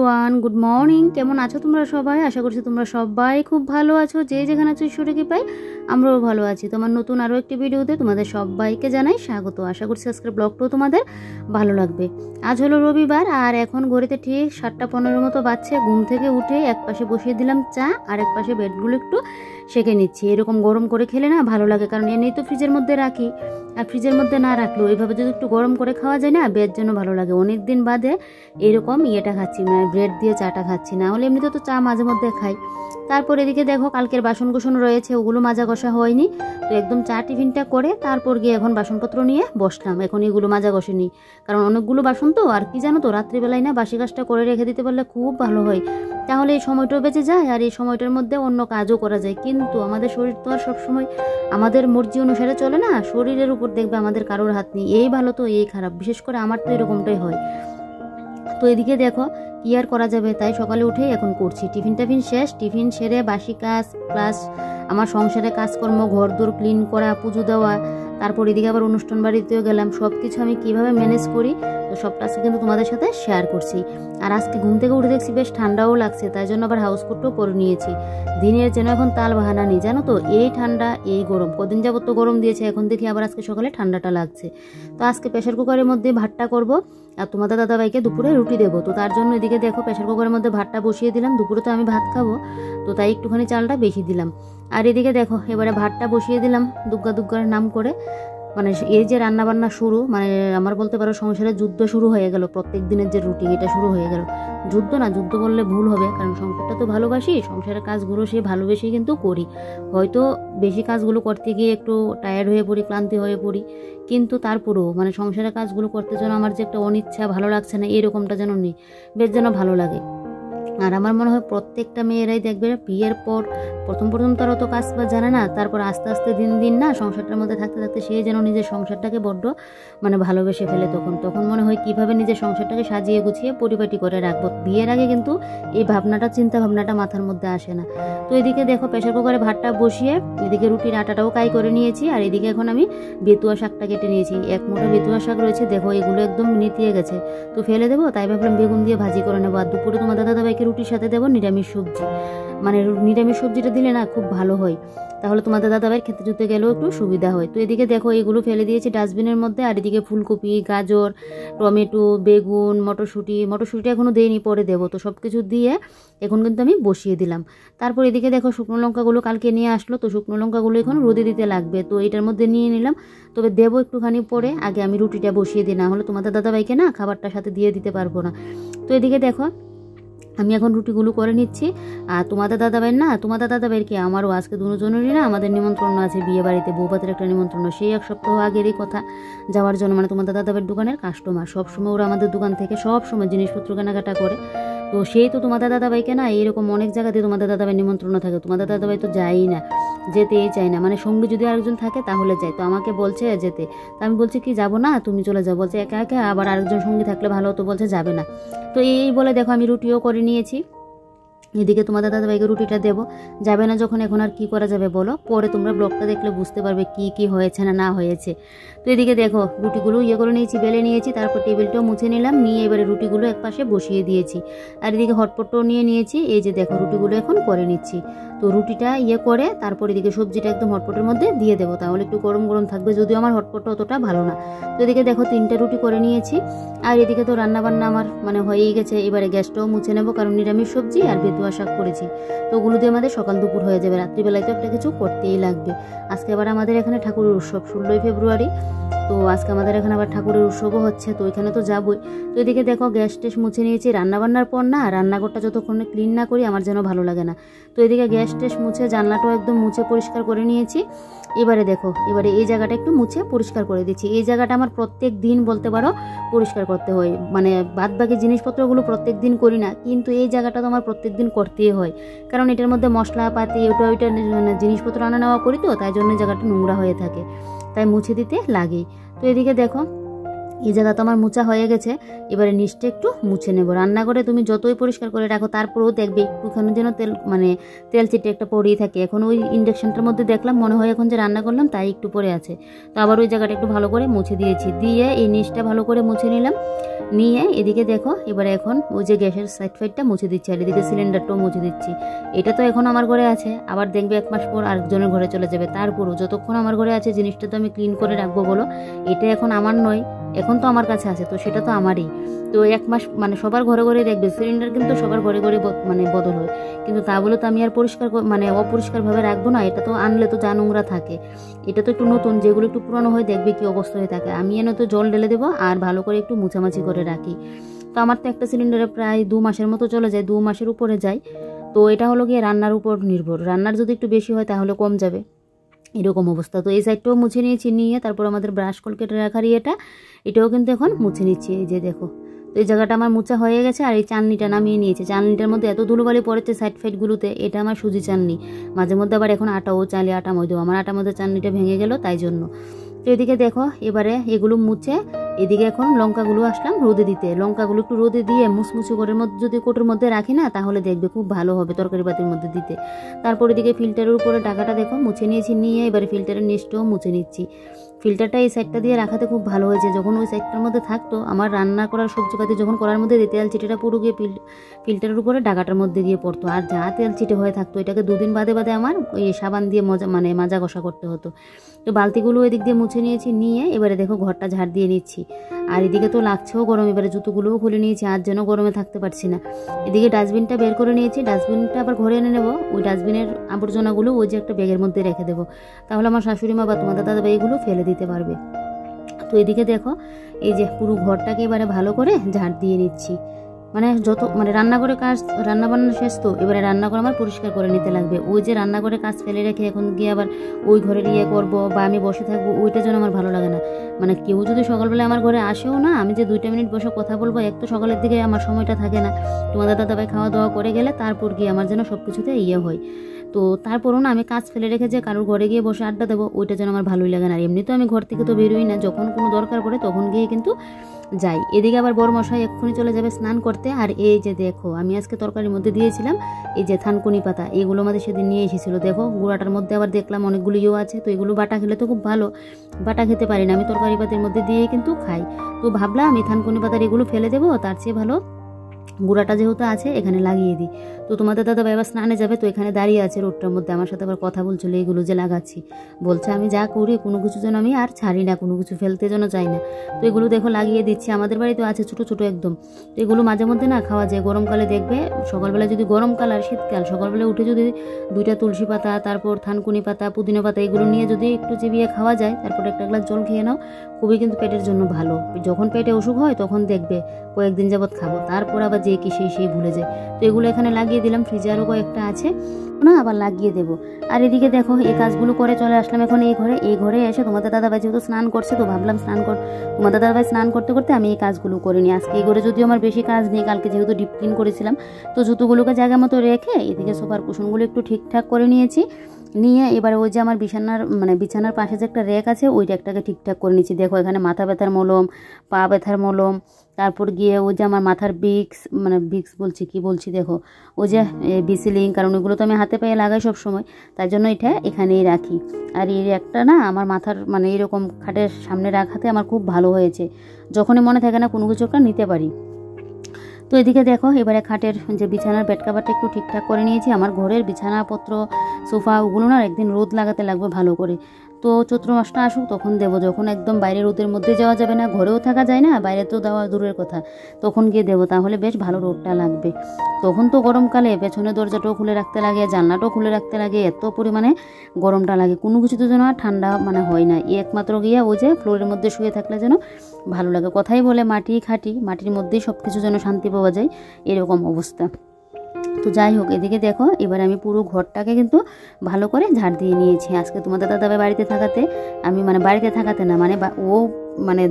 Everyone, good morning. কেমন আছো তোমরা সবাই? আশা করছি তোমরা সবাই খুব ভালো আছো। যে যেখানে আছো ঈশ্বরে কৃপায় আমরাও ভালো আছি। তোমার নতুন আরও একটি ভিডিওতে তোমাদের সবাইকে জানাই স্বাগত। আশা করছি আজকের ব্লগটাও তোমাদের ভালো লাগবে। আজ হলো রবিবার আর এখন ঘড়িতে ঠিক 7:15 মতো বাজছে। ঘুম থেকে উঠে এক পাশে বসিয়ে দিলাম চা আর এক পাশে বেডগুলো একটু সেঁকে নিচ্ছি। এরকম গরম করে খেলে না ভালো লাগে, কারণ এমনি তো ফ্রিজের মধ্যে রাখি, আর ফ্রিজের মধ্যে না রাখলেও এইভাবে যদি একটু গরম করে খাওয়া যায় না, বের জন্য ভালো লাগে। অনেক দিন বাদে এরকম ইয়েটা খাচ্ছি, মানে ব্রেড দিয়ে চাটা খাচ্ছি। না হলে এমনিতে তো চা মাঝে মধ্যে খাই। তারপর এদিকে দেখো কালকের বাসন কোসন রয়েছে, ওগুলো মাজা কষা হয়নি, তো একদম চা টিফিনটা করে তারপর গিয়ে এখন বাসনপত্র নিয়ে বসলাম। এখন এগুলো মাজা কষেনি, কারণ অনেকগুলো বাসন তো। আর কি জানো তো, রাত্রিবেলায় না বাসি কাজটা করে রেখে দিতে পারলে খুব ভালো হয়, তাহলে এই সময়টাও বেঁচে যায় আর এই সময়টার মধ্যে অন্য কাজও করা যায়। কিন্তু আমাদের শরীর তো আর সবসময় আমাদের মর্জি অনুসারে চলে না, শরীরের উপর দেখবে আমাদের কারোর হাত নেই, এই ভালো তো এই খারাপ, বিশেষ করে আমার তো এরকমটাই হয়। তো এদিকে দেখো কি আর করা যাবে, তাই সকালে উঠেই এখন করছি। টিফিন শেষ, টিফিন সেরে বাসি কাজ প্লাস আমার সংসারে কাজকর্ম, ঘর দোর ক্লিন করা, পুজো দেওয়া, তারপর এদিকে আবার অনুষ্ঠান বাড়িতেও গেলাম। সব কিছু আমি কিভাবে ম্যানেজ করি তো সবটা আজকে কিন্তু তোমাদের সাথে শেয়ার করছি। আর আজকে ঘুম থেকে উঠে দেখছি বেশ ঠান্ডাও লাগছে, তাই জন্য আবার হাউস কোটও পরে নিয়েছি। দিনের যেন এখন তাল বাহানা নেই, জানো তো, এই ঠান্ডা এই গরম, কদিন যাবত তো গরম দিয়েছে, এখন দেখি আবার আজকে সকালে ঠান্ডাটা লাগছে। তো আজকে প্রেশার কুকারের মধ্যে ভাতটা করব আর তোমাদের দাদাভাইকে দুপুরে রুটি দেবো। তো তার জন্য এদিকে দেখো প্রেশার কুকারের মধ্যে ভাতটা বসিয়ে দিলাম। দুপুরে তো আমি ভাত খাবো, তো তাই একটুখানি চালটা বেশি দিলাম। আর এদিকে দেখো এবারে ভাতটা বসিয়ে দিলাম দুগ্গা দুগ্গার নাম করে। মানে এই যে রান্না বান্না শুরু, মানে আমার বলতে পারো সংসারের যুদ্ধ শুরু হয়ে গেল। প্রত্যেক দিনের যে রুটিন এটা শুরু হয়ে গেল। যুদ্ধ না, যুদ্ধ বললে ভুল হবে, কারণ সংসারটা তো ভালোবাসি, সংসারের কাজগুলো সে ভালোবেসেই কিন্তু করি। হয়তো বেশি কাজগুলো করতে গিয়ে একটু টায়ার্ড হয়ে পড়ি, ক্লান্তি হয়ে পড়ি, কিন্তু তারপরেও মানে সংসারের কাজগুলো করতে যেন আমার যে একটা অনিচ্ছা, ভালো লাগছে না এরকমটা যেন নেই, বেশ যেন ভালো লাগে। আর আমার মনে হয় প্রত্যেকটা মেয়েরাই দেখবে বিয়ের পর প্রথম তারা তো কাজ বাজ জানে না, তারপর আস্তে আস্তে দিন দিন না সংসারটার মধ্যে থাকতে থাকতে সে যেন নিজের সংসারটাকে বড্ড মানে ভালোবেসে ফেলে। তখন মনে হয় কিভাবে নিজের সংসারটাকে সাজিয়ে গুছিয়ে পরিপাটি করে রাখবো। বিয়ের আগে কিন্তু এই ভাবনাটা, চিন্তা ভাবনাটা মাথার মধ্যে আসে না। তো এদিকে দেখো প্রেশার কুকারে ভাতটা বসিয়ে এদিকে রুটির আটাটাও কাই করে নিয়েছি। আর এদিকে এখন আমি বেতুয়া শাকটা কেটে নিয়েছি। এক মুঠো বেতুয়া শাক রয়েছে, দেখো এগুলো একদম নিতিয়ে গেছে, তো ফেলে দেবো, তাই ভাবলাম বেগুন দিয়ে ভাজি করে নেবো। আর দুপুরে তোমার দাদাভাইকে রুটির সাথে দেবো নিরামিষ সবজি, মানে নিরামিষ সবজিটা দিলে না খুব ভালো হয়, তাহলে তোমাদের দাদাভাইয়ের খেতে জুতে গেলেও একটু সুবিধা হয়। তো এদিকে দেখো এগুলো ফেলে দিয়েছি ডাস্টবিনের মধ্যে। আর এদিকে ফুলকপি, গাজর, টমেটো, বেগুন, মটরশুঁটি এখনও দেইনি, পরে দেবো। তো সব কিছু দিয়ে এখন কিন্তু আমি বসিয়ে দিলাম। তারপর এদিকে দেখো শুকনো লঙ্কাগুলো কালকে নিয়ে আসলো, তো শুকনো লঙ্কাগুলো এখন রোদে দিতে লাগবে, তো এটার মধ্যে নিয়ে নিলাম। তবে দেবো একটুখানি পরে, আগে আমি রুটিটা বসিয়ে দিই, না হলে তোমাদের দাদাভাইকে না খাবারটার সাথে দিয়ে দিতে পারবো না। তো এদিকে দেখো আমি এখন রুটিগুলো করে নিচ্ছি। আর তোমাদের দাদাভাইয়ের কি আমারও আজকে দুজনেরই না আমাদের নিমন্ত্রণ আছে বিয়ে বাড়িতে, বৌভাতের একটা নিমন্ত্রণ। সেই এক সপ্তাহ আগেরই কথা যাওয়ার জন্য, মানে তোমাদের দাদাভাইয়ের দোকানের কাস্টমার, সবসময় ওরা আমাদের দোকান থেকে সবসময় জিনিসপত্র কেনাকাটা করে। তো সেই তো তোমাদের দাদাভাইকে না এইরকম অনেক জায়গাতে তোমাদের দাদাভাই নিমন্ত্রণ থাকে, তোমাদের দাদাভাই তো যায়ই না, যেতেই চায় না, মানে সঙ্গে যদি আরেকজন থাকে তাহলে যায়। তো আমাকে বলছে যেতে, তো আমি বলছি কি যাবো না, তুমি চলে যাও। বলছে একা একা আবার আরেকজন সঙ্গী থাকলে ভালো হতো, বলছে যাবে না। তো এই বলে দেখো আমি রুটিও করে নিয়েছি। এদিকে তোমাদের দাদাভাইকে রুটিটা দেবো, যাবে না যখন এখন আর কি করা যাবে বলো, পরে তোমরা ব্লগটা দেখলে বুঝতে পারবে কি কি হয়েছে না হয়েছে। তো এদিকে দেখো রুটিগুলো করে নিয়েছি, বেলে নিয়েছি, তারপর টেবিলটাও মুছে নিলাম, নিয়ে এবারে রুটিগুলো এক পাশে বসিয়ে দিয়েছি। আর এদিকে হটপটটাও নিয়ে নিয়েছি। এই যে দেখো রুটিগুলো এখন করে নিচ্ছি। তো রুটিটা করে তারপর এদিকে সবজিটা একদম হটপটের মধ্যে দিয়ে দেবো, তাহলে একটু গরম গরম থাকবে, যদিও আমার হটপটটা অতটা ভালো না। তো এদিকে দেখো 3টা রুটি করে নিয়েছি। আর এদিকে তো রান্নাবান্না আমার মানে হয়েই গেছে, এবারে গ্যাসটাও মুছে নেবো, কারণ নিরামিষ সবজি আর বেতুয়া শাক করেছি, তো ওগুলো দিয়ে আমাদের সকাল দুপুর হয়ে যাবে, রাত্রিবেলায় তো একটা কিছু করতেই লাগবে। আজকে আবার আমাদের এখানে ঠাকুরের উৎসব 16ই ফেব্রুয়ারি, তো আজকে আমাদের এখানে আবার ঠাকুরের উৎসবও হচ্ছে, তো ওইখানে তো যাবই। তো এদিকে দেখো গ্যাস টেস মুছে নিয়েছি। রান্নাবান্নার পর না রান্নাঘরটা যতক্ষণ ক্লিন না করি আমার যেন ভালো লাগে না। তো এদিকে গ্যাস টেস মুছে জানলাটাও একদম মুছে পরিষ্কার করে নিয়েছি। এবারে দেখো এই জায়গাটা একটু মুছে পরিষ্কার করে দিচ্ছি। এই জায়গাটা আমার প্রত্যেক দিন বলতে পারো পরিষ্কার করতে হয়, মানে বাদ বাকি জিনিসপত্রগুলো প্রত্যেক দিন করি না, কিন্তু এই জায়গাটা তো আমার প্রত্যেক দিন করতেই হয়, কারণ এটার মধ্যে মশলাপাতি ওইটা জিনিসপত্র আনা নেওয়া করি, তো তাই জন্য জায়গাটা নোংরা হয়ে থাকে, তাই মুছে দিতে লাগেই। তো এদিকে দেখো এই জায়গা তো আমার মোছা হয়ে গেছে, এবারে নিচটা একটু মুছে নেব। রান্নাঘরে তুমি যতই পরিষ্কার করে রাখো তারপরেও দেখবে একটুখানি যেন তেল চিটে একটা পড়েই থাকে। এখন ওই ইন্ডাকশনটার মধ্যে দেখলাম মনে হয় এখন যে রান্না করলাম তাই একটু পড়ে আছে, তো আবার ওই জায়গাটা একটু ভালো করে মুছে দিয়েছি, দিয়ে এই নিচটা ভালো করে মুছে নিলাম। নিয়ে এদিকে দেখো এবারে এখন ওই যে গ্যাসের সাইড ফাইডটা মুছে দিচ্ছি আর এদিকে সিলিন্ডারটাও মুছে দিচ্ছি। এটা তো এখন আমার ঘরে আছে, আবার দেখবে 1 মাস পর আরেকজনের ঘরে চলে যাবে, তারপরও যতক্ষণ আমার ঘরে আছে জিনিসটা তো আমি ক্লিন করে রাখবো বলো। এটা এখন আমার নয়, এখন তো আমার কাছে আছে, তো সেটা তো আমারই। তো 1 মাস মানে সবার ঘরে ঘরে দেখবে সিলিন্ডার কিন্তু সবার ঘরে ঘরে মানে বদল হয়, কিন্তু তা বলে তো আমি আর পরিষ্কার মানে অপরিষ্কারভাবে রাখবো না। এটা তো আনলে তো যা নোংরা থাকে, এটা তো একটু নতুন, যেগুলো একটু পুরনো হয় দেখবে কি অবস্থা হয়ে থাকে। আমি এনে তো জল ঢেলে দেবো আর ভালো করে একটু মুছামাছি করে রাখি। তো আমার তো একটা সিলিন্ডারে প্রায় 2 মাসের মতো চলে যায়, 2 মাসের উপরে যায়। তো এটা হলো গিয়ে রান্নার উপর নির্ভর, রান্নার যদি একটু বেশি হয় তাহলে কম যাবে, এরকম অবস্থা। তো এই সাইডটাও মুছে নিয়েছি, নিয়ে তারপর আমাদের ব্রাশ কলকেটে রাখার এটাও কিন্তু এখন মুছে নিচ্ছি। এই যে দেখো, তো এই জায়গাটা আমার মোছা হয়ে গেছে আর এই চালনিটা নামিয়ে নিয়েছে। চালনিটার মধ্যে এত ধুলোবালি পড়েছে সাইড ফাইডগুলোতে, এটা আমার সুজি চালনি, মাঝে মধ্যে আবার এখন আটাও চালি, আটা ময়দাও, আমার আটা মধ্যে চালনিটা ভেঙে গেল তাই জন্য। তো এদিকে দেখো এবারে এগুলো মুছে এদিকে এখন লঙ্কাগুলো আসলাম রোদে দিতে। লঙ্কাগুলো একটু রোদে দিয়ে মুসমুচু করের মধ্যে যদি কোটোর মধ্যে রাখি না তাহলে দেখবে খুব ভালো হবে তরকারি পাতির মধ্যে দিতে। তারপর এদিকে ফিল্টারের উপরে টাকাটা দেখো মুছে নিয়েছি, নিয়ে এবারে ফিল্টারের নিচটাও মুছে নিচ্ছি। ফিল্টারটা এই সাইডটা দিয়ে রাখাতে খুব ভালো হয়েছে, যখন ওই সাইডটার মধ্যে থাকতো আমার রান্না করার সবজিপাতি যখন করার মধ্যে তেল চিটেটা পুরো গিয়ে ফিল্টারের উপরে ডাকাটার মধ্যে গিয়ে পড়তো, আর যা তেল চিটে হয়ে থাকতো এটাকে 2 দিন বাদে বাদে আমার ওই সাবান দিয়ে মাজা ঘষা করতে হতো। তো বালতিগুলো এদিক দিয়ে মুছে নিয়েছি, নিয়ে এবারে দেখো ঘরটা ঝাড় দিয়ে নিচ্ছি। আর এদিকে তো লাগছেও গরম, এবারে জুতোগুলোও খুলে নিয়েছি, আর যেন গরমে থাকতে পারছি না। এদিকে ডাস্টবিনটা বের করে নিয়েছি, ডাস্টবিনটা আবার ঘরে এনে নেবো। ওই ডাস্টবিনের আবর্জনাগুলো ওই যে একটা ব্যাগের মধ্যে রেখে দেবো, তাহলে আমার শাশুড়ি মা বা তোমাদের দাদা এগুলো ফেলে দিতে পারবে। তো এদিকে দেখো এই যে পুরো ঘরটাকে এবারে ভালো করে ঝাড় দিয়ে নিচ্ছি। মানে যত মানে রান্নাঘরে কাজ, রান্নাবান্না শেষ, তো এবারে রান্নাঘর আমার পরিষ্কার করে নিতে লাগবে। ওই যে রান্নাঘরে কাজ ফেলে রেখে এখন গিয়ে আবার ওই ঘরে করবো বা আমি বসে থাকবো, ওইটা যেন আমার ভালো লাগে না। মানে কেউ যদি সকালবেলা আমার ঘরে আসেও না, আমি যে 2টা মিনিট বসে কথা বলবো, এক তো সকালের দিকে আমার সময়টা থাকে না, তোমাদের দাদাভাই খাওয়া দাওয়া করে গেলে তারপর গিয়ে আমার যেন সব কিছুতে হয়। তো তারপরও না আমি কাজ ফেলে রেখে যে কারোর ঘরে গিয়ে বসে আড্ডা দেবো, ওইটা যেন আমার ভালোই লাগে না। আর এমনি তো আমি ঘর থেকে তো বেরোই না, যখন কোনো দরকার পড়ে তখন গিয়ে কিন্তু যাই। এদিকে আবার বড় মশাই এক্ষুনি চলে যাবে স্নান করতে। আর এই যে দেখো আমি আজকে তরকারির মধ্যে দিয়েছিলাম এই যে থানকুনি পাতা, এগুলো আমাদের সেদিন নিয়ে এসেছিলো। দেখো গুঁড়াটার মধ্যে আবার দেখলাম অনেকগুলো আছে, তো এগুলো বাটা খেলে তো খুব ভালো, বাটা খেতে পারি না আমি, তরকারি পাতির মধ্যে দিয়েই কিন্তু খাই। তো ভাবলাম এই থানকুনি পাতার এগুলো ফেলে দেবো, তার চেয়ে ভালো গুঁড়াটা যেহেতু আছে এখানে লাগিয়ে দিই। তো তোমাদের দাদা এবার স্নানে যাবে, তো এখানে দাঁড়িয়ে আছে রোডটার মধ্যে, আমার সাথে আবার কথা বলছিল এগুলো যে লাগাচ্ছি, বলছে আমি যা করি কোনো কিছু যেন আমি আর ছাড়ি না, কোনো কিছু ফেলতে যেন চাই না। তো এগুলো দেখো লাগিয়ে দিচ্ছি, আমাদের বাড়িতে আছে ছোটো ছোটো একদম। তো এগুলো মাঝে মধ্যে না খাওয়া যায়, গরমকালে দেখবে সকালবেলা যদি গরমকাল আর শীতকাল সকালবেলা উঠে যদি 2টা তুলসী পাতা, তারপর থানকুনি পাতা, পুদিনা পাতা এগুলো নিয়ে যদি একটু চিবিয়ে খাওয়া যায়, তারপর একটা গ্লাস জল খেয়ে নাও, খুবই কিন্তু পেটের জন্য ভালো। যখন পেটে অসুখ হয় তখন দেখবে কয়েকদিন যাবৎ খাবো, তারপর আবার যে কি সেই ভুলে যায়। তো এগুলো এখানে লাগিয়ে দিলাম, ফ্রিজে আরও কয়েকটা আছে না, আবার লাগিয়ে দেবো। আর এদিকে দেখো এই কাজগুলো করে চলে আসলাম এখন এই ঘরে এসে তোমাদের দাদাভাই যেহেতু স্নান করছে, তো ভাবলাম তোমাদের দাদাভাই স্নান করতে করতে আমি এই কাজগুলো করে নিই। আজকে এই ঘরে যদিও আমার বেশি কাজ নেই, কালকে যেহেতু ডিপ ক্লিন করেছিলাম, তো জুতোগুলোকে জায়গা মতো রেখে এদিকে সোফার কুশনগুলো একটু ঠিকঠাক করে নিয়েছি। নিয়ে এবারে ওই যে আমার বিছানার পাশে যে একটা র্যাক আছে ওই র্যাকটাকে ঠিকঠাক করে নিচ্ছি। দেখো এখানে মাথা ব্যথার মলম, পা ব্যথার মলম, তারপর গিয়ে ওই যে আমার মাথার ভিক্স বলছি দেখো ওই যে বিসিলিং, কারণ ওইগুলো তো আমি হাতে পায়ে লাগাই সব সময়, তাই জন্য এটা এখানেই রাখি। আর এই র্যাকটা না আমার মাথার এরকম খাটের সামনে রাখাতে আমার খুব ভালো হয়েছে, যখনই মনে থাকে না কোনো কিছু একটা নিতে পারি। তো এদিকে দেখো এবারে খাটের যে বিছানার বেড কাভারটা একটু ঠিকঠাক করে নিয়েছি। আমার ঘরের বিছানাপত্র সোফা ওগুলো না একদিন রোদ লাগাতে লাগবে ভালো করে। তো চৈত্র মাসটা আসুক তখন দেবো, যখন একদম বাইরে রোদের মধ্যে যাওয়া যাবে না, ঘরেও থাকা যায় না, বাইরে তো দেওয়া দূরের কথা, তখন গিয়ে দেবো, তাহলে বেশ ভালো রোদটা লাগবে। তখন তো গরমকালে পেছনের দরজাটাও খুলে রাখতে লাগে, জানলাটাও খুলে রাখতে লাগে, এত পরিমাণে গরমটা লাগে, কোনো কিছু তো যেন আর ঠান্ডা হয় না। একমাত্র গিয়ে ওই যে ফ্লোরের মধ্যে শুয়ে থাকলে যেন ভালো লাগে। কথাই বলে মাটি খাটি, মাটির মধ্যেই সব কিছু যেন শান্তি পাওয়া যায়, এরকম অবস্থা। তো যাই হোক এদিকে দেখো এবার আমি পুরো ঘরটাকে কিন্তু ভালো করে ঝাড় দিয়ে নিয়েছি। আজকে তোমাদের দাদাভাই বাড়িতে থাকাতে আমি বাড়িতে থাকাতে না ও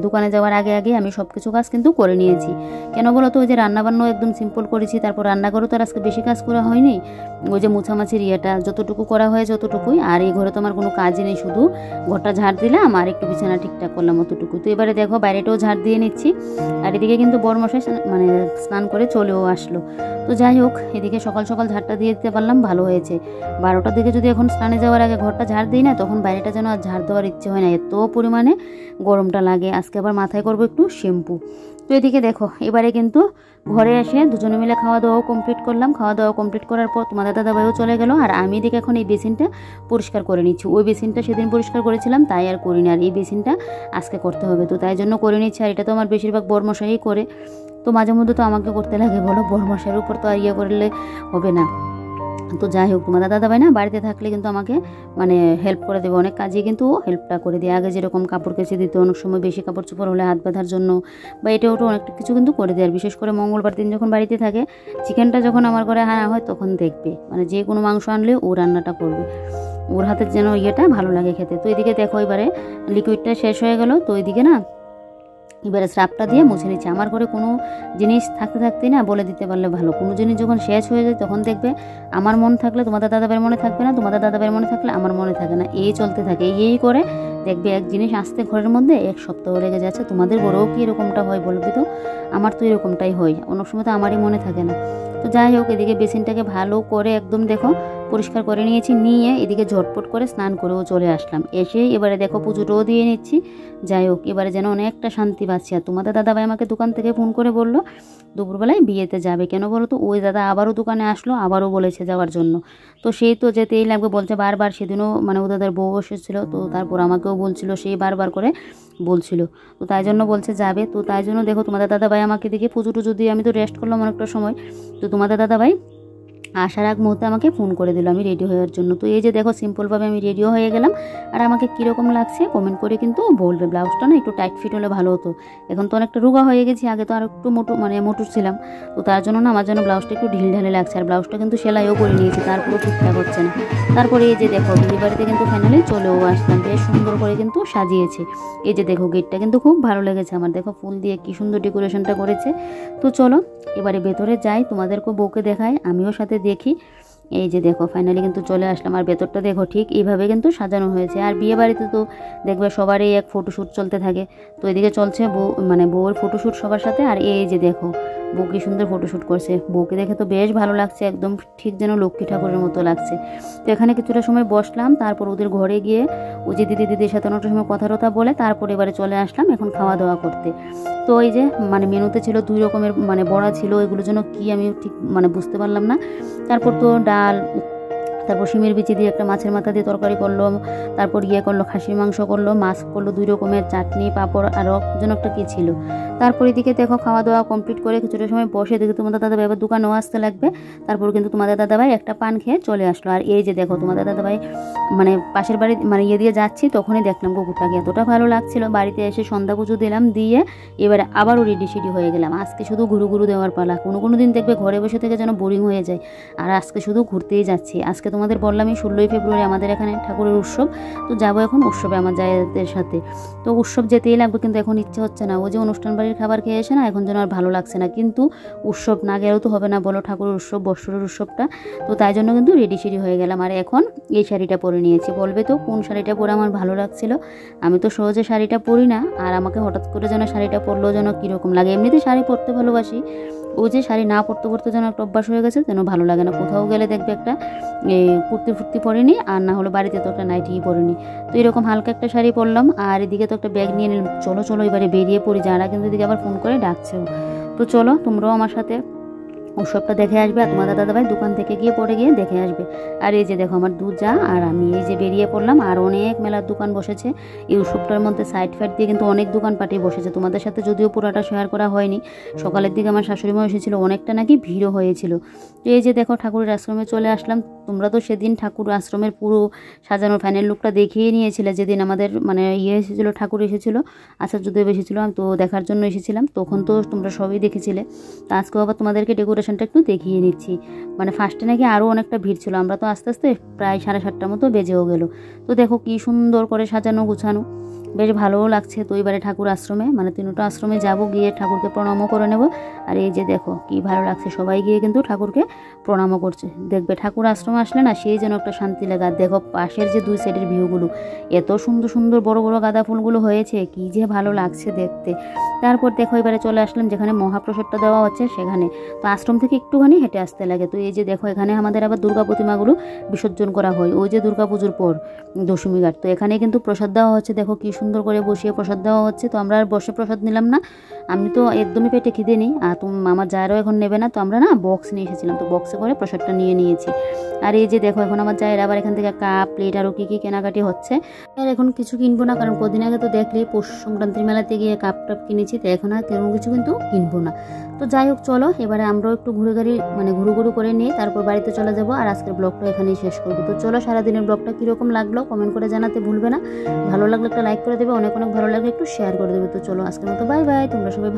দোকানে যাওয়ার আগে আমি সব কিছু কাজ কিন্তু করে নিয়েছি। কেন বলো তো, ওই যে রান্নাবান্নাও একদম সিম্পল করেছি, তারপর রান্নাঘরও তো আর আজকে বেশি কাজ করা হয়নি, ওই যে মুছামাছির যতটুকু করা হয় যতটুকুই। আর এই ঘরে তো আমার কোনো কাজই নেই, শুধু ঘরটা ঝাড় দিলাম আর একটু বিছানা ঠিকঠাক করলাম অতটুকু। তো এবারে দেখো বাইরেটাও ঝাড় দিয়ে নিচ্ছি। আর এদিকে কিন্তু বড়মশাই স্নান করে চলেও আসলো। তো যাই হোক এদিকে সকাল সকাল ঝাড়টা দিয়ে দিতে পারলাম, ভালো হয়েছে। 12টার দিকে যদি এখন স্নানে যাওয়ার আগে ঘরটা ঝাড় দিই না, তখন বাইরেটা যেন আর ঝাড় দেওয়ার ইচ্ছে হয় না, এত পরিমাণে গরমটা লাগে। আগে আজকে আবার মাথায় করব একটু শ্যাম্পু। তো এদিকে দেখো এবারে কিন্তু ঘরে এসে দুজনে মিলে খাওয়া দাওয়াও কমপ্লিট করলাম। খাওয়া দাওয়া কমপ্লিট করার পর তোমাদের দাদাভাইও চলে গেল, আর আমি এদিকে এখন এই বেসিনটা পরিষ্কার করে নিচ্ছি। ওই বেসিনটা সেদিন পরিষ্কার করেছিলাম, তাই আর করিনি, আর এই বেসিনটা আজকে করতে হবে, তো তাই জন্য করে নিচ্ছি। আর এটা তো আমার বেশিরভাগ বড়মশাই করে, তো মাঝে মধ্যে তো আমাকে করতে লাগে, বলো বড়মশাইয়ের উপর তো আর ইয়ে করলে হবে না। তো যাই হোক, তোমাদের দাদাভাই না বাড়িতে থাকলে কিন্তু আমাকে মানে হেল্প করে দেবে অনেক কাজে, কিন্তু ও হেল্পটা করে দেয়। আগে যেরকম কাপড় কেচে দিত, অনেক সময় বেশি কাপড় চোপড় হলে হাত বাঁধার জন্য বা এটা ওটা অনেকটা কিছু কিন্তু করে দেয়। আর বিশেষ করে মঙ্গলবার দিন যখন বাড়িতে থাকে, চিকেনটা যখন আমার ঘরে আনা হয় তখন দেখবে মানে যে কোনো মাংস আনলে ও রান্নাটা করবে, ওর হাতের যেন ইয়েটা ভালো লাগে খেতে। তো এদিকে দেখো এবারে লিকুইডটা শেষ হয়ে গেল, তো ওইদিকে না এবারে স্রাবটা দিয়ে মুছে নিচ্ছে। আমার ঘরে কোনো জিনিস থাকতে থাকতেই না বলে দিতে পারলে ভালো, কোনো জিনিস যখন শেষ হয়ে যায় তখন দেখবে আমার মন থাকলে তোমাদের দাদাভাইয়ের মনে থাকবে না, তোমাদের দাদাভাইয়ের মনে থাকলে আমার মনে থাকে না, এই চলতে থাকে। এই করে দেখবে এক জিনিস আসতে ঘরের মধ্যে এক সপ্তাহ লেগে যাচ্ছে। তোমাদের ঘরেও কি এরকমটা হয় বলবি তো? আমার তো এরকমটাই হয়, অনেক সময় তো আমারই মনে থাকে না। তো যাই হোক, এদিকে বেসিনটাকে ভালো করে একদম দেখো পরিষ্কার করে নিয়েছি, নিয়ে এদিকে ঝটপট করে স্নান করেও চলে আসলাম। এসে এবারে দেখো পুজোটাও দিয়ে নিচ্ছি। যাই হোক, এবারে যেন অনেকটা শান্তি পাচ্ছি। আর তোমাদের দাদাভাই আমাকে দোকান থেকে ফোন করে বললো দুপুরবেলায় বিয়েতে যাবে, কেন বলো তো? ওই দাদা আবারও দোকানে আসলো, আবারও বলেছে যাওয়ার জন্য। তো সেই তো যেতেই লাগবে বলছে বারবার। সেদিনও মানে ও দাদার বউ এসেছিলো, তো তারপর আমাকেও বলছিল, সেই বারবার করে বলছিল, তো তাই জন্য বলছে যাবে। তো তাই জন্য দেখো তোমাদের দাদাভাই আমাকে দিকে পুজো টুজো দিয়ে আমি তো রেস্ট করলাম অনেকটা সময়। তো তোমাদের দাদাভাই আসার আগ মুহূর্তে আমাকে ফোন করে দিল আমি রেডি হওয়ার জন্য। তো এই যে দেখো সিম্পলভাবে আমি রেডিও হয়ে গেলাম। আর আমাকে কীরকম লাগছে কমেন্ট করে কিন্তু বলবে। ব্লাউজটা না একটু টাইট ফিট হলে ভালো হতো, এখন তো অনেকটা রোগা হয়ে গেছি, আগে তো আর একটু মোটু ছিলাম। তো তার জন্য না আমার জন্য ব্লাউজটা একটু ঢিলঢালে লাগছে। আর ব্লাউজটা কিন্তু সেলাইও করে নিয়েছি, তারপরেও ঠিকঠাক হচ্ছে না। তারপরে এই যে দেখো বিয়ে বাড়িতে কিন্তু ফাইনালি চলেও আসলাম, বেশ সুন্দর করে কিন্তু সাজিয়েছে। এই যে দেখো গেটটা কিন্তু খুব ভালো লেগেছে আমার, দেখো ফুল দিয়ে কি সুন্দর ডেকোরেশনটা করেছে। তো চলো এবারে ভেতরে যাই, তোমাদেরকেও বউকে দেখাই, আমিও সাথে দেখি। এই যে দেখো ফাইনালি কিন্তু চলে আসলাম। আর ভেতরটা দেখো ঠিক এইভাবে কিন্তু সাজানো হয়েছে। আর বিয়ে বাড়িতে তো দেখবে সবারই এক ফটোশ্যুট চলতে থাকে, তো এদিকে চলছে বউয়ের ফটোশ্যুট সবার সাথে। আর এই যে দেখো বউ কি সুন্দর ফটোশ্যুট করছে, বউকে দেখে তো বেশ ভালো লাগছে, একদম ঠিক যেন লক্ষ্মী ঠাকুরের মতো লাগছে। তো এখানে কিছুটা সময় বসলাম, তারপর ওদের ঘরে গিয়ে ওই যে দিদির সাথে অনেকটা সময় কথা বলে তারপর এবারে চলে আসলাম এখন খাওয়া দাওয়া করতে। তো ওই যে মানে মেনুতে ছিল 2 রকমের মানে বড়া ছিল, এগুলোর জন্য কি আমি ঠিক মানে বুঝতে পারলাম না। তারপর তো ডাল, তারপর শিমের বিচি দিয়ে একটা মাছের মাথা দিয়ে তরকারি করলো, তারপর করলো খাসির মাংস করলো, মাছ করলো 2 রকমের, চাটনি পাঁপড় আরও যেন একটা কী ছিল। তারপর এদিকে দেখো খাওয়া দাওয়া কমপ্লিট করে কিছুটা সময় বসে দেখে তোমাদের দাদাভাই আবার দোকানেও আসতে লাগবে। তারপর কিন্তু তোমাদের দাদাভাই একটা পান খেয়ে চলে আসলো। আর এই যে দেখো তোমাদের দাদাভাই মানে পাশের বাড়ি মানে দিয়ে যাচ্ছি, তখনই দেখলাম কুকুরটাকে এতটা ভালো লাগছিল। বাড়িতে এসে সন্ধ্যা পুজো দিলাম, দিয়ে এবারে আবারও রেডি হয়ে গেলাম। আজকে শুধু ঘুরু দেওয়ার পালা। কোনো দিন দেখবে ঘরে বসে থেকে যেন বোরিং হয়ে যায়, আর আজকে শুধু ঘুরতেই যাচ্ছি। আজকে তোমাদের বললামই 16ই ফেব্রুয়ারি আমাদের এখানে ঠাকুরের উৎসব, তো যাবো এখন উৎসবে আমার জায়েদের সাথে। তো উৎসব যেতেই লাগবে, কিন্তু এখন ইচ্ছে হচ্ছে না। ওই যে অনুষ্ঠান বাড়ির খাবার খেয়ে এসে না এখন যেন আর ভালো লাগছে না, কিন্তু উৎসব না গেলেও তো হবে না বলো, ঠাকুরের উৎসব বৎসরের উৎসবটা। তো তাই জন্য কিন্তু রেডি হয়ে গেলাম। আর এখন এই শাড়িটা পরে নিয়েছি। বলবে তো কোন শাড়িটা পরে আমার ভালো লাগছিল, আমি তো সহজে শাড়িটা পরি না, আর আমাকে হঠাৎ করে যেন শাড়িটা পরলেও যেন কীরকম লাগে। এমনিতে শাড়ি পরতে ভালোবাসি, ও যে শাড়ি না পরতে যেন একটা অভ্যাস হয়ে গেছে, যেন ভালো লাগে না। কোথাও গেলে দেখবে একটা কুর্তি পরেনি, আর না হলো বাড়িতে তো একটা নাইটিই পরেনি। তো এরকম হালকা একটা শাড়ি পরলাম, আর এদিকে তো একটা ব্যাগ নিয়ে নিলাম। চলো এবারে বেরিয়ে পড়ি, যারা কিন্তু এদিকে আবার ফোন করে ডাকছেও। তো চলো তোমরাও আমার সাথে উৎসবটা দেখে আসবে, আর তোমাদের দাদাভাই দোকান থেকে পরে গিয়ে দেখে আসবে। আর এই যে দেখো আমার দুধ যা আর আমি এই যে বেরিয়ে পড়লাম। আর অনেক মেলার দোকান বসেছে এই উৎসবটার মধ্যে, সাইড ফাইড দিয়ে কিন্তু অনেক দোকানপাটি বসেছে। তোমাদের সাথে যদিও পুরোটা শেয়ার করা হয়নি, সকালের দিকে আমার শাশুড়িমা এসেছিলো, অনেকটা নাকি ভিড়ও হয়েছিল। তো এই যে দেখো ঠাকুরের আশ্রমে চলে আসলাম। তোমরা তো সেদিন ঠাকুর আশ্রমের পুরো সাজানোর ফাইনাল লুকটা দেখিয়ে নিয়েছিলে, যেদিন আমাদের মানে এসেছিলো, ঠাকুর এসেছিলো, আচার্যদেব এসেছিলো, তো দেখার জন্য এসেছিলাম, তখন তো তোমরা সবই দেখেছিলে। তো আজকেও আবার তোমাদেরকে ডেকোরেশনটা একটু দেখিয়ে নিচ্ছি। মানে ফার্স্টে নাকি আরও অনেকটা ভিড় ছিল, আমরা তো আস্তে আস্তে প্রায় 7:30টার মতো বেজেও গেল। তো দেখো কি সুন্দর করে সাজানো গুছানো, বেশ ভালোও লাগছে। তো এবারে ঠাকুর আশ্রমে মানে 3টা আশ্রমে যাব, গিয়ে ঠাকুরকে প্রণামও করে নেব। আর এই যে দেখো কি ভালো লাগছে, সবাই গিয়ে কিন্তু ঠাকুরকে প্রণামও করছে। দেখবে ঠাকুর আশ্রমে আসলে না সেই যেন একটা শান্তি লাগে। আর দেখো পাশের যে 2 সাইডের ভিউগুলো, এত সুন্দর বড় বড় গাঁদা ফুলগুলো হয়েছে, কি যে ভালো লাগছে দেখতে। তারপর দেখো এবারে চলে আসলাম যেখানে মহাপ্রসাদটা দেওয়া হচ্ছে সেখানে। তো আশ্রম থেকে একটুখানি হেঁটে আসতে লাগে। তো এই যে দেখো এখানে আমাদের আবার দুর্গা প্রতিমাগুলো বিসর্জন করা হয় ওই যে দুর্গা পুজোর পর দশমী ঘাট। তো এখানে কিন্তু প্রসাদ দেওয়া হচ্ছে, দেখো কি সুন্দর করে বসিয়ে প্রসাদ দেওয়া হচ্ছে। তো আমরা আর বসে প্রসাদ নিলাম না, আমি তো একদমই পেটে খিদে নেই, আর আমার জায়েরও এখন নেবে না। তো আমরা না বক্স নিয়ে এসেছিলাম, তো বক্সে করে প্রসাদটা নিয়ে নিয়েছি। আর এই যে দেখো এখন আমার জায়ের আবার এখান থেকে কাপ প্লেট আরও কী কী কেনাকাটি হচ্ছে। আর এখন কিছু কিনবো না, কারণ কদিন আগে তো দেখলে পৌষ সংক্রান্তির মেলাতে গিয়ে কাপ টাপ কিনেছি, তো এখন আর তেমন কিছু কিন্তু কিনবো না। তো যাই হোক চলো এবারে আমরাও একটু ঘুরু করে নিয়ে তারপর বাড়িতে চলে যাবো। আর আজকের ব্লগটা এখানেই শেষ করবো। তো চলো সারাদিনের ব্লগটা কীরকম লাগলো কমেন্ট করে জানাতে ভুলবে না। ভালো লাগলে একটা লাইক করে দেবে, অনেক অনেক ভালো লাগলে একটু শেয়ার করে দেবে। তো চলো আজকের মতো বাই বাই, তোমরা সবাই